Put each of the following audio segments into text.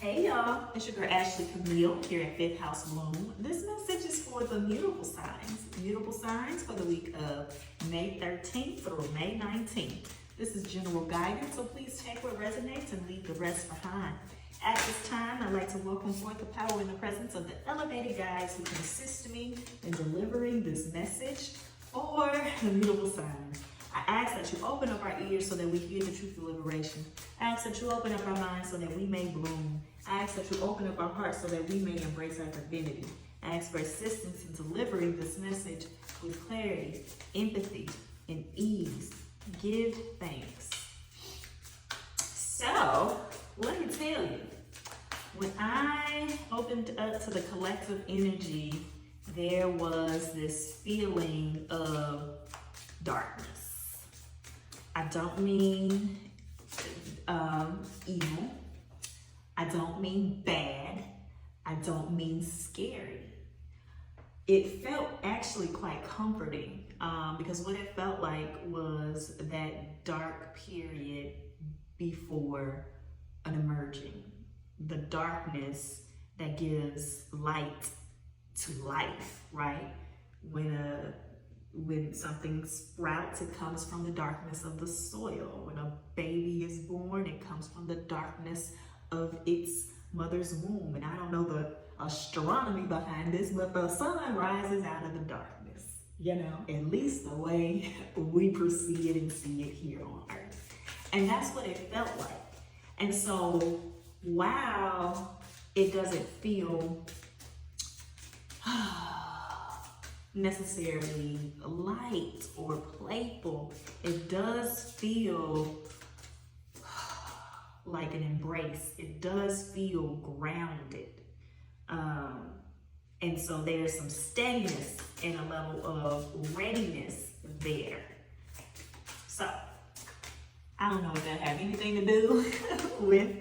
Hey y'all, it's your girl Ashley Camille here at Fifth House Bloom. This message is for the mutable signs. Mutable signs for the week of May 13th through May 19th. This is general guidance, so please take what resonates and leave the rest behind. At this time, I'd like to welcome forth the power and the presence of the elevated guides who can assist me in delivering this message for the mutable signs. I ask that you open up our ears so that we hear the truth of liberation. I ask that you open up our minds so that we may bloom. I ask that you open up our hearts so that we may embrace our divinity. I ask for assistance in delivering this message with clarity, empathy, and ease. Give thanks. So, let me tell you, when I opened up to the collective energy, there was this feeling of darkness. I don't mean evil. I don't mean bad. I don't mean scary. It felt actually quite comforting because what it felt like was that dark period before an emerging. The darkness that gives light to life, right? When something sprouts, it comes from the darkness of the soil. When a baby is born, it comes from the darkness of its mother's womb. And I don't know the astronomy behind this, but the sun rises out of the darkness, at least the way we perceive it and see it here on earth. And that's what it felt like. And so, while it doesn't feel necessarily light or playful, it does feel like an embrace. It does feel grounded. And so there's some steadiness and a level of readiness there. So, I don't know if that have anything to do with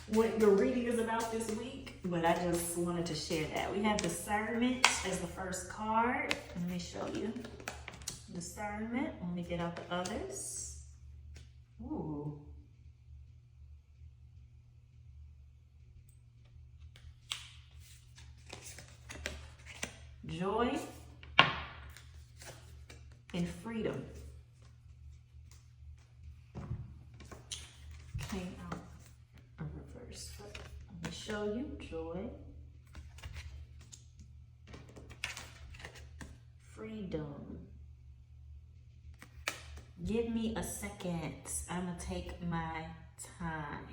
what your reading is about this week, but I just wanted to share that. We have Discernment as the first card. Let me show you. Discernment. Let me get out the others. Ooh. Joy and freedom. Came out in reverse. Let me show you joy, freedom. Give me a second. I'm gonna take my time.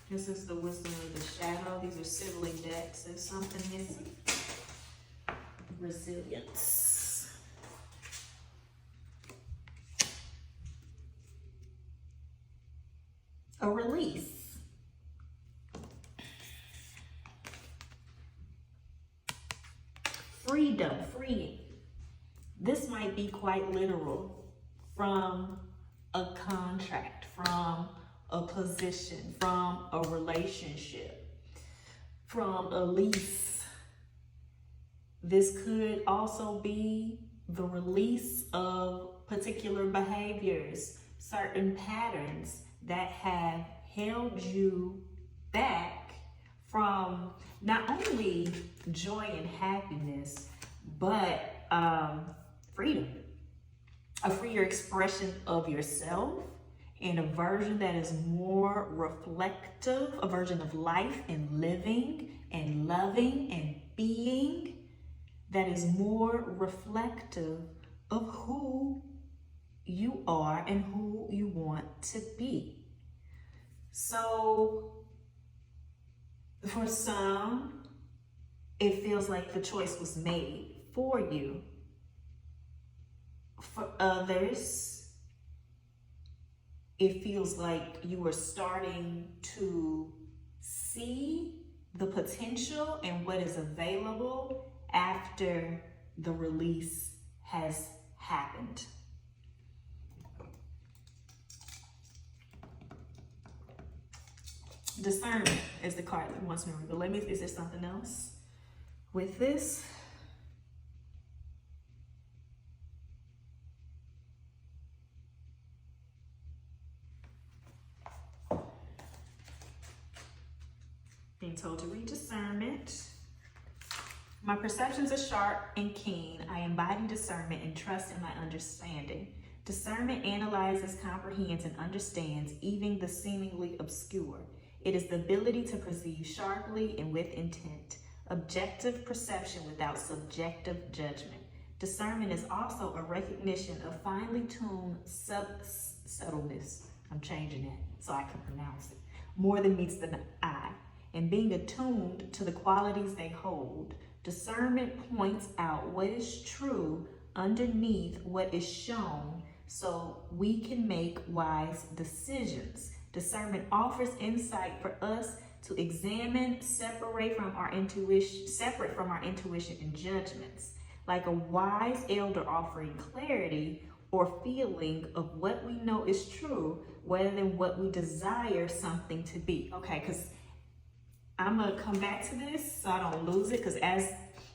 This is the wisdom of the shadow. These are sibling decks. There's something missing. Resilience. A release. Freedom, freeing. This might be quite literal from a contract, from a position, from a relationship, from a lease. This could also be the release of particular behaviors, certain patterns that have held you back from not only joy and happiness, but freedom. A freer expression of yourself, and a version that is more reflective, a version of life and living and loving and being that is more reflective of who you are and who you want to be. So for some, it feels like the choice was made for you. For others, it feels like you are starting to see the potential and what is available after the release has happened. Discernment is the card that wants me to read. But is there something else with this? Being told to read discernment. My perceptions are sharp and keen. I embody discernment and trust in my understanding. Discernment analyzes, comprehends, and understands even the seemingly obscure. It is the ability to perceive sharply and with intent. Objective perception without subjective judgment. Discernment is also a recognition of finely tuned subtleness. I'm changing it so I can pronounce it. More than meets the eye. And being attuned to the qualities they hold. Discernment points out what is true underneath what is shown so we can make wise decisions. Discernment offers insight for us to examine, separate from our intuition and judgments. Like a wise elder offering clarity or feeling of what we know is true rather than what we desire something to be. Okay, because I'm going to come back to this so I don't lose it, because as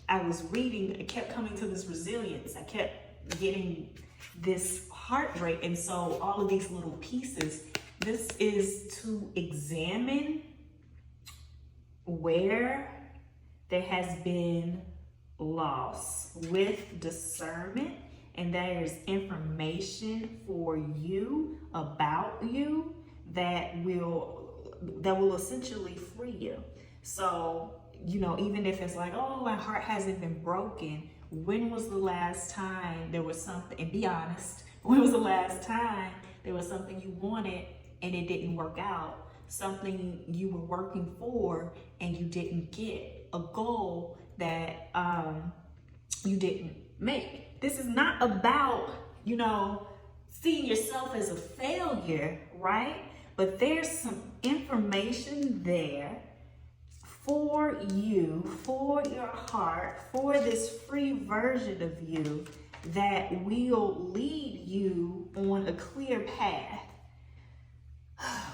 I was reading, it kept coming to this resilience. I kept getting this heartbreak. And so all of these little pieces, this is to examine where there has been loss with discernment, and there is information for you about you that will essentially free you. So, even if it's like, oh, my heart hasn't been broken, when was the last time there was something, and be honest, when was the last time there was something you wanted and it didn't work out? Something you were working for and you didn't get, a goal that you didn't make. This is not about, seeing yourself as a failure, right? But there's some information there for you, for your heart, for this free version of you that will lead you on a clear path.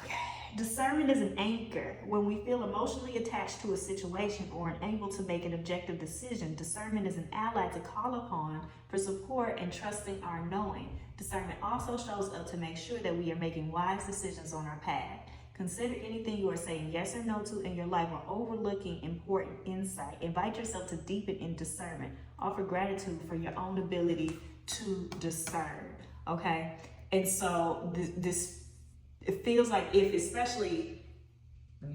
Okay. Discernment is an anchor. When we feel emotionally attached to a situation or unable to make an objective decision, discernment is an ally to call upon for support and trusting our knowing. Discernment also shows up to make sure that we are making wise decisions on our path. Consider anything you are saying yes or no to in your life or overlooking important insight. Invite yourself to deepen in discernment. Offer gratitude for your own ability to discern, okay? And so it feels like let me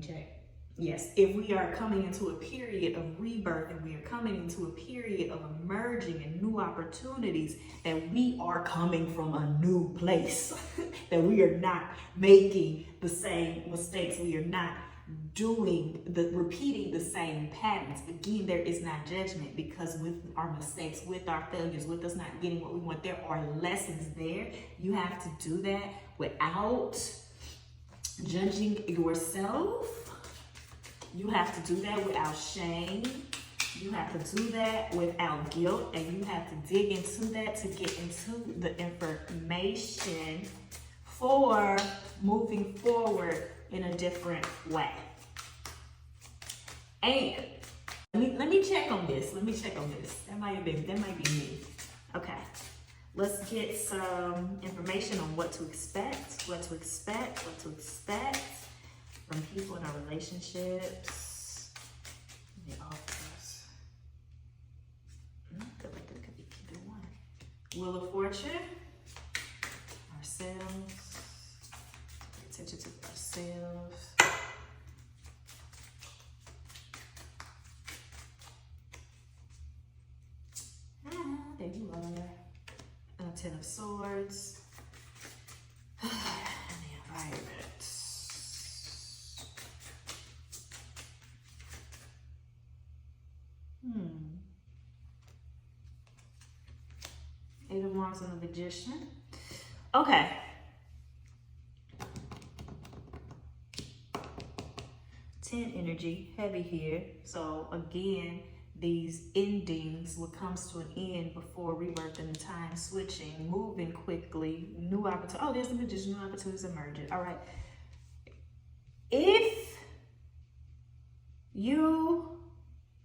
check. Yes, if we are coming into a period of rebirth and we are coming into a period of emerging and new opportunities, that we are coming from a new place, that we are not making the same mistakes. We are not repeating the same patterns. Again, there is not judgment, because with our mistakes, with our failures, with us not getting what we want, there are lessons there. You have to do that without judging yourself. You have to do that without shame. You have to do that without guilt, and you have to dig into that to get into the information for moving forward in a different way. And let me check on this. That might be me. Okay. Let's get some information on what to expect from people in our relationships. The offers. I feel like it could be either one. Wheel of Fortune. Ourselves. Pay attention to ourselves. There you are. Ten of Swords. And the environment. Eight of Wands and the Magician. Okay. Ten energy, heavy here. So again, these endings, what comes to an end before rebirth and time switching, moving quickly, new opportunity. Oh, there's the Magician, new opportunities emerging. All right. If you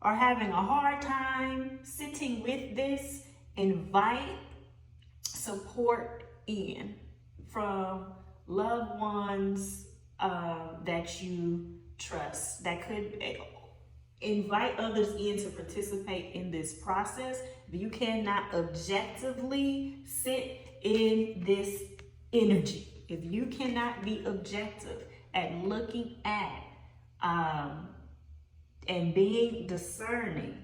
are having a hard time sitting with this, invite support in from loved ones that you trust. That could invite others in to participate in this process. If you cannot objectively sit in this energy, if you cannot be objective at looking at and being discerning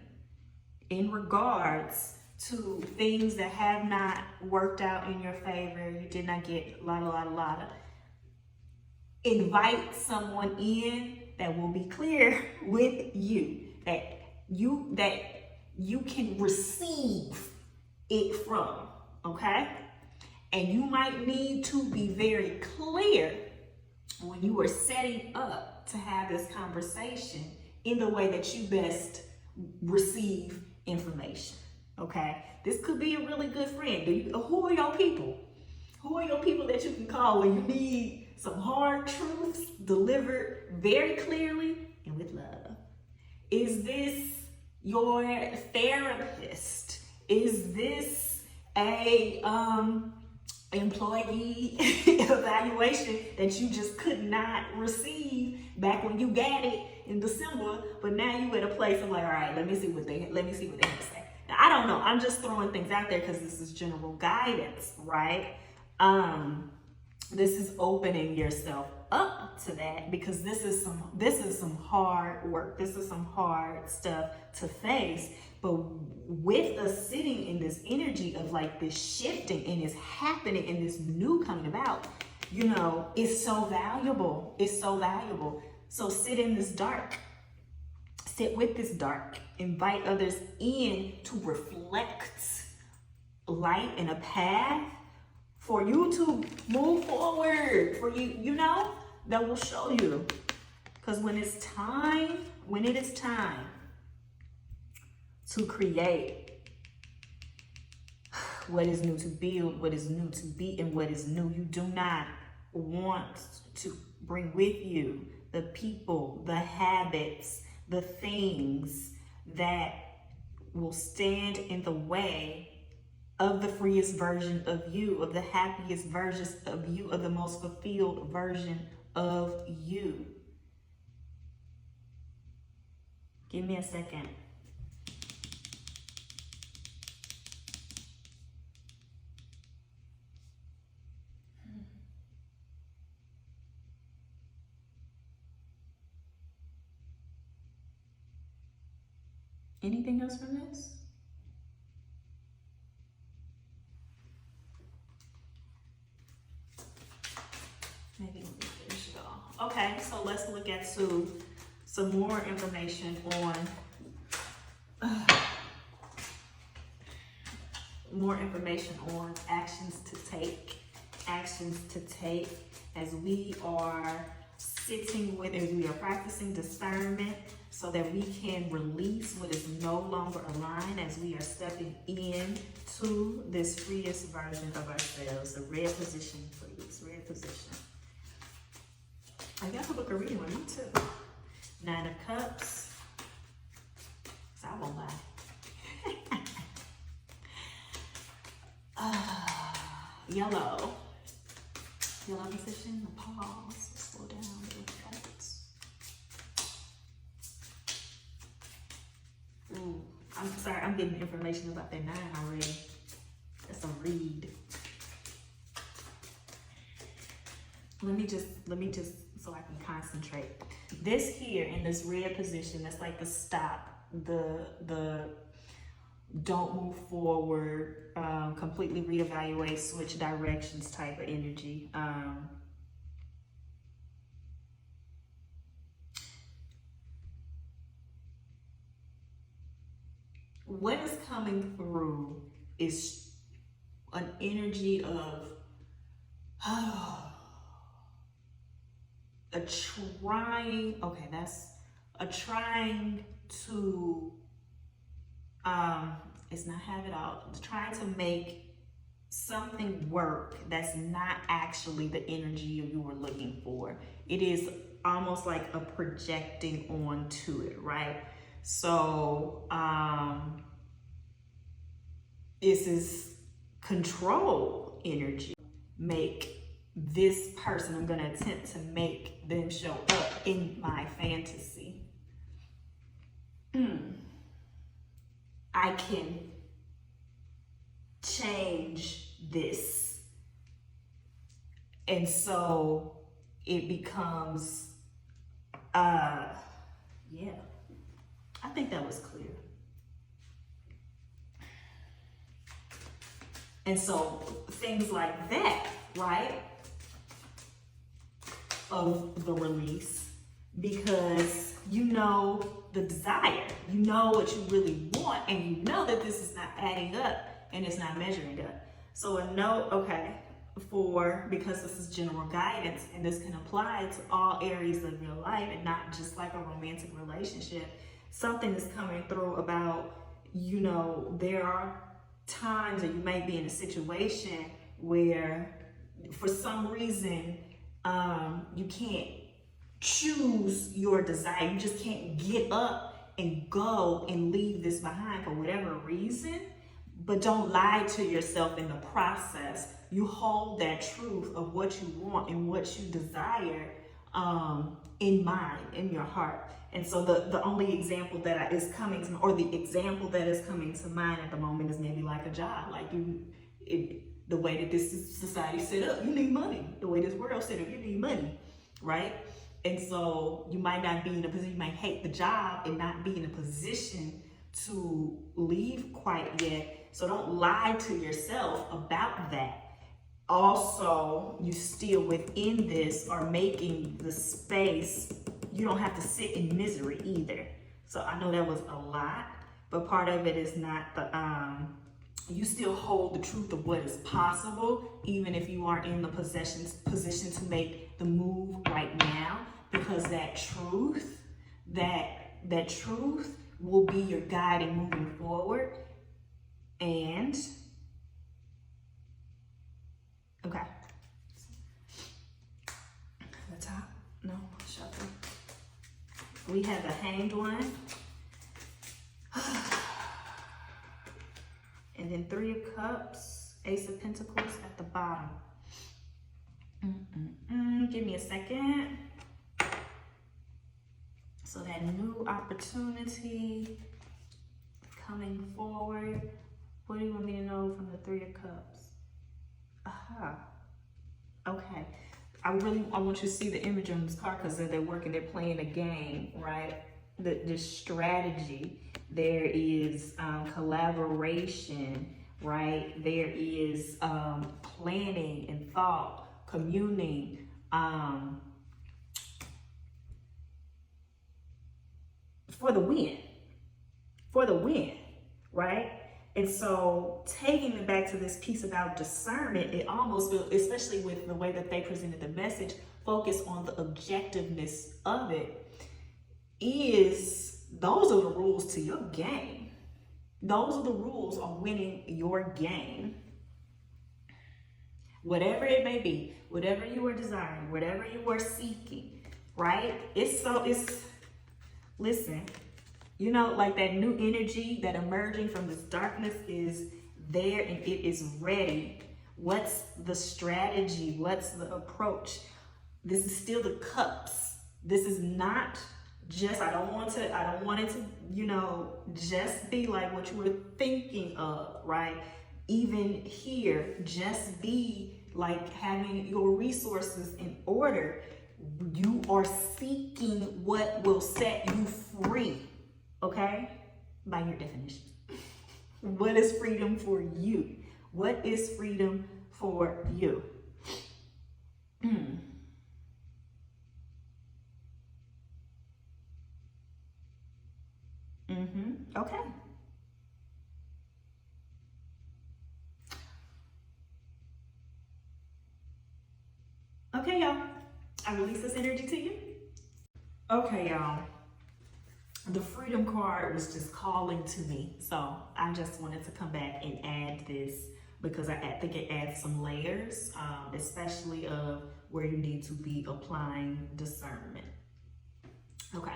in regards to things that have not worked out in your favor, you did not get la. Invite someone in that will be clear with you, that you can receive it from, okay? And you might need to be very clear when you are setting up to have this conversation in the way that you best receive information, okay? This could be a really good friend. Who are your people? Who are your people that you can call when you need some hard truths delivered very clearly and with love? Is this your therapist? Is this a employee evaluation that you just could not receive back when you got it in December, but now you at a place of like, all right, let me see what they have to say. Now, I don't know. I'm just throwing things out there because this is general guidance, right? This is opening yourself up to that, because this is some hard work. This is some hard stuff to face. But with us sitting in this energy of like this shifting and it's happening and this new coming about, you know, it's so valuable. It's so valuable. So sit in this dark. Sit with this dark. Invite others in to reflect light and a path for you to move forward, for you know, that will show you. Because when it is time to create what is new, to build what is new, to be in what is new, you do not want to bring with you the people, the habits, the things that will stand in the way of the freest version of you, of the happiest versions of you, of the most fulfilled version of you. Give me a second. Anything else from this? Maybe we'll finish it all. Okay, so let's look at some more information on actions to take as we are sitting with, as we are practicing discernment, so that we can release what is no longer aligned as we are stepping in to this freest version of ourselves. The red position, please. Red position. I got to book a reading with me too. 9 of Cups. So I won't lie. Yellow. Yellow position. Pause. Slow down. Ooh, I'm sorry. I'm getting information about that 9 already. That's a read. Let me just so I can concentrate. This here in this red position, that's like the stop, the don't move forward, completely reevaluate, switch directions type of energy. What is coming through is an energy of trying to it's not have it all, trying to make something work that's not actually the energy you were looking for. It is almost like a projecting onto it, right? So this is control energy. Make this person, I'm going to attempt to make them show up in my fantasy. I can change this. And so it becomes, yeah, I think that was clear. And so things like that, right, of the release, because you know the desire, you know what you really want, and you know that this is not adding up and it's not measuring up. So a no, okay, because this is general guidance and this can apply to all areas of your life and not just like a romantic relationship. Something is coming through about, you know, there are times that you may be in a situation where for some reason you can't choose your desire. You just can't get up and go and leave this behind for whatever reason. But don't lie to yourself in the process. You hold that truth of what you want and what you desire in mind, in your heart. And so the only example that is coming to, or the example that is coming to mind at the moment is maybe like a job. Like the way that this society set up, you need money. The way this world set up, you need money, right? And so you might not be in a position, you might hate the job and not be in a position to leave quite yet. So don't lie to yourself about that. Also, you still within this are making the space. You don't have to sit in misery either. So I know that was a lot, but part of it is not the, you still hold the truth of what is possible, even if you are in the position to make the move right now, because that truth will be your guide in moving forward. And, okay. The top, no, shuffle. We have the Hanged One. And then Three of Cups, Ace of Pentacles at the bottom. Give me a second. So that new opportunity coming forward. What do you want me to know from the Three of Cups? Okay. I want you to see the image on this card because they're working, they're playing a game, right? The strategy. There is collaboration, right? There is planning and thought, communing, for the win, right? And so taking it back to this piece about discernment, it almost feels, especially with the way that they presented the message, focus on the objectiveness of it, is those are the rules to your game. Those are the rules on winning your game. Whatever it may be, whatever you are desiring, whatever you are seeking, right? Listen, you know, like that new energy that emerging from this darkness is there and it is ready. What's the strategy? What's the approach? This is still the cups. This is not just, I don't want it to, you know, just be like what you were thinking of, right? Even here, just be like having your resources in order. You are seeking what will set you free, okay? By your definition. What is freedom for you? What is freedom for you? Okay. Okay, y'all. I release this energy to you. Okay, y'all. The Freedom card was just calling to me. So I just wanted to come back and add this because I think it adds some layers, especially of where you need to be applying discernment. Okay.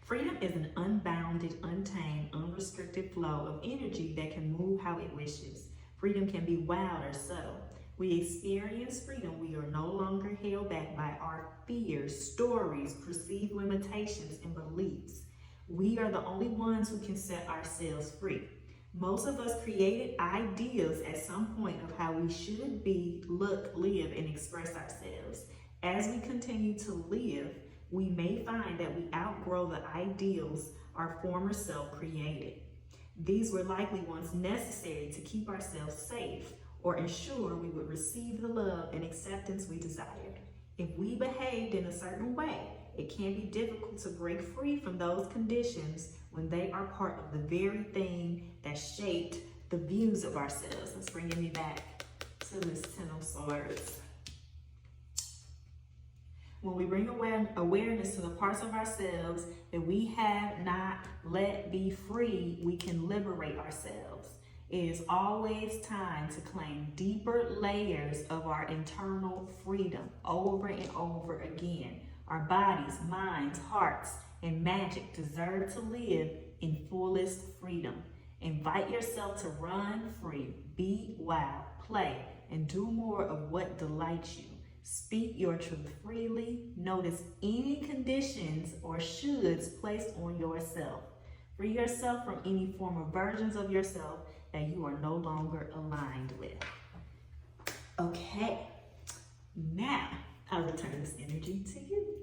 Freedom is an unbounded, untamed, unrestricted flow of energy that can move how it wishes. Freedom can be wild or subtle. We experience freedom. We are no longer held back by our fears, stories, perceived limitations, and beliefs. We are the only ones who can set ourselves free. Most of us created ideals at some point of how we should be, look, live, and express ourselves. As we continue to live, we may find that we outgrow the ideals our former self created. These were likely once necessary to keep ourselves safe or ensure we would receive the love and acceptance we desired. If we behaved in a certain way, it can be difficult to break free from those conditions when they are part of the very thing that shaped the views of ourselves. That's bringing me back to this Ten of Swords. When we bring awareness to the parts of ourselves that we have not let be free, we can liberate ourselves. It is always time to claim deeper layers of our internal freedom over and over again. Our bodies, minds, hearts, and magic deserve to live in fullest freedom. Invite yourself to run free, be wild, play, and do more of what delights you. Speak your truth freely. Notice any conditions or shoulds placed on yourself. Free yourself from any form of versions of yourself that you are no longer aligned with. Okay, now I return this energy to you.